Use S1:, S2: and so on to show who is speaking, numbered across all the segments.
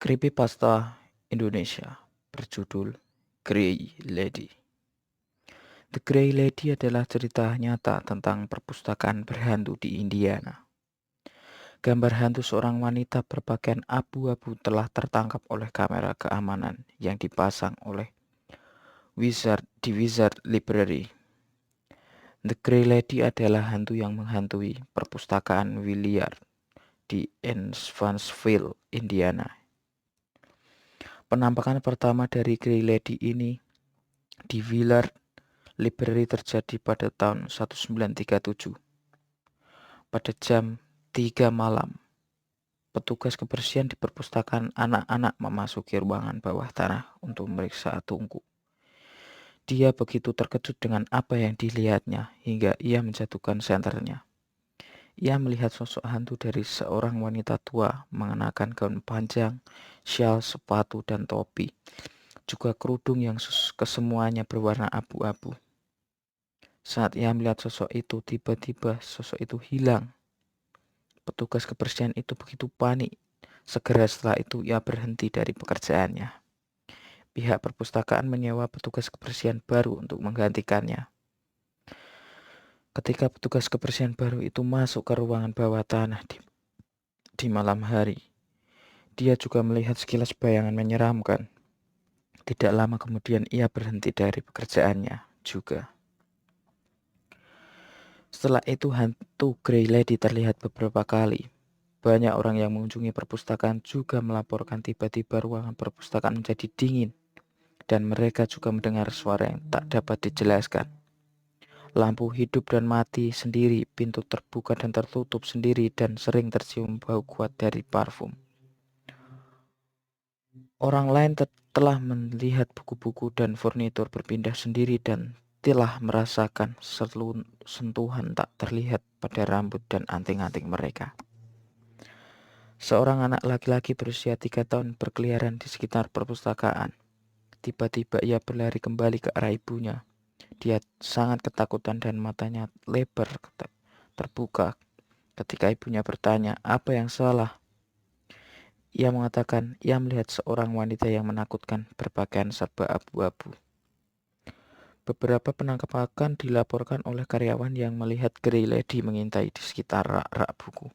S1: Creepypasta Indonesia berjudul Grey Lady. The Grey Lady adalah cerita nyata tentang perpustakaan berhantu di Indiana. Gambar hantu seorang wanita berpakaian abu-abu telah tertangkap oleh kamera keamanan yang dipasang oleh Wizard Library. The Grey Lady adalah hantu yang menghantui perpustakaan Willard di Evansville, Indiana. Penampakan pertama dari Grey Lady ini di Willard Library terjadi pada tahun 1937. Pada jam 3 malam, petugas kebersihan di perpustakaan anak-anak memasuki ruangan bawah tanah untuk memeriksa tungku. Dia begitu terkejut dengan apa yang dilihatnya hingga ia menjatuhkan senternya. Ia melihat sosok hantu dari seorang wanita tua mengenakan gaun panjang, syal, sepatu, dan topi. Juga kerudung yang kesemuanya berwarna abu-abu. Saat ia melihat sosok itu, tiba-tiba sosok itu hilang. Petugas kebersihan itu begitu panik. Segera setelah itu ia berhenti dari pekerjaannya. Pihak perpustakaan menyewa petugas kebersihan baru untuk menggantikannya. Ketika petugas kebersihan baru itu masuk ke ruangan bawah tanah di malam hari, dia juga melihat sekilas bayangan menyeramkan. Tidak lama kemudian ia berhenti dari pekerjaannya juga. Setelah itu hantu Grey Lady terlihat beberapa kali. Banyak orang yang mengunjungi perpustakaan juga melaporkan tiba-tiba ruangan perpustakaan menjadi dingin. Dan mereka juga mendengar suara yang tak dapat dijelaskan. Lampu hidup dan mati sendiri, pintu terbuka dan tertutup sendiri, dan sering tercium bau kuat dari parfum. Orang lain telah melihat buku-buku dan furnitur berpindah sendiri dan telah merasakan sentuhan tak terlihat pada rambut dan anting-anting mereka. Seorang anak laki-laki berusia 3 tahun berkeliaran di sekitar perpustakaan. Tiba-tiba ia berlari kembali ke arah ibunya. Dia sangat ketakutan dan matanya lebar terbuka ketika ibunya bertanya, "Apa yang salah?" Ia mengatakan ia melihat seorang wanita yang menakutkan berpakaian serba abu-abu. Beberapa penangkapan dilaporkan oleh karyawan yang melihat Grey Lady mengintai di sekitar rak-rak buku.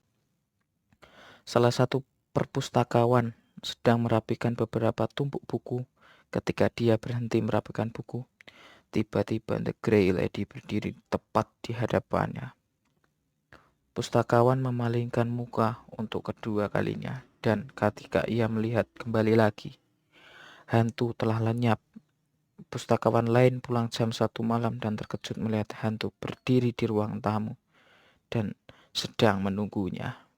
S1: Salah satu perpustakawan sedang merapikan beberapa tumpuk buku. Ketika dia berhenti merapikan buku, tiba-tiba The Grey Lady berdiri tepat di hadapannya. Pustakawan memalingkan muka untuk kedua kalinya, dan ketika ia melihat kembali lagi, hantu telah lenyap. Pustakawan lain pulang jam 1 malam dan terkejut melihat hantu berdiri di ruang tamu dan sedang menunggunya.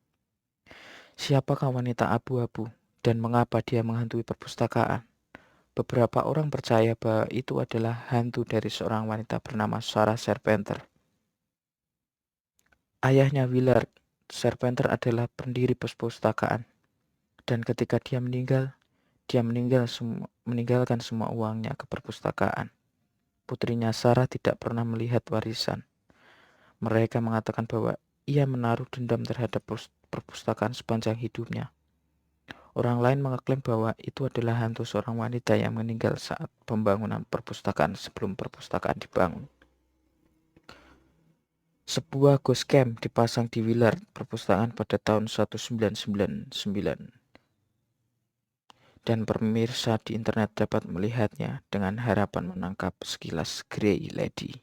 S1: Siapakah wanita abu-abu dan mengapa dia menghantui perpustakaan? Beberapa orang percaya bahwa itu adalah hantu dari seorang wanita bernama Sarah Serpenter. Ayahnya Willard Serpenter adalah pendiri perpustakaan, dan ketika dia meninggalkan semua uangnya ke perpustakaan. Putrinya Sarah tidak pernah melihat warisan. Mereka mengatakan bahwa ia menaruh dendam terhadap perpustakaan sepanjang hidupnya. Orang lain mengklaim bahwa itu adalah hantu seorang wanita yang meninggal saat pembangunan perpustakaan sebelum perpustakaan dibangun. Sebuah ghost cam dipasang di Willard perpustakaan pada tahun 1999 dan pemirsa di internet dapat melihatnya dengan harapan menangkap sekilas Grey Lady.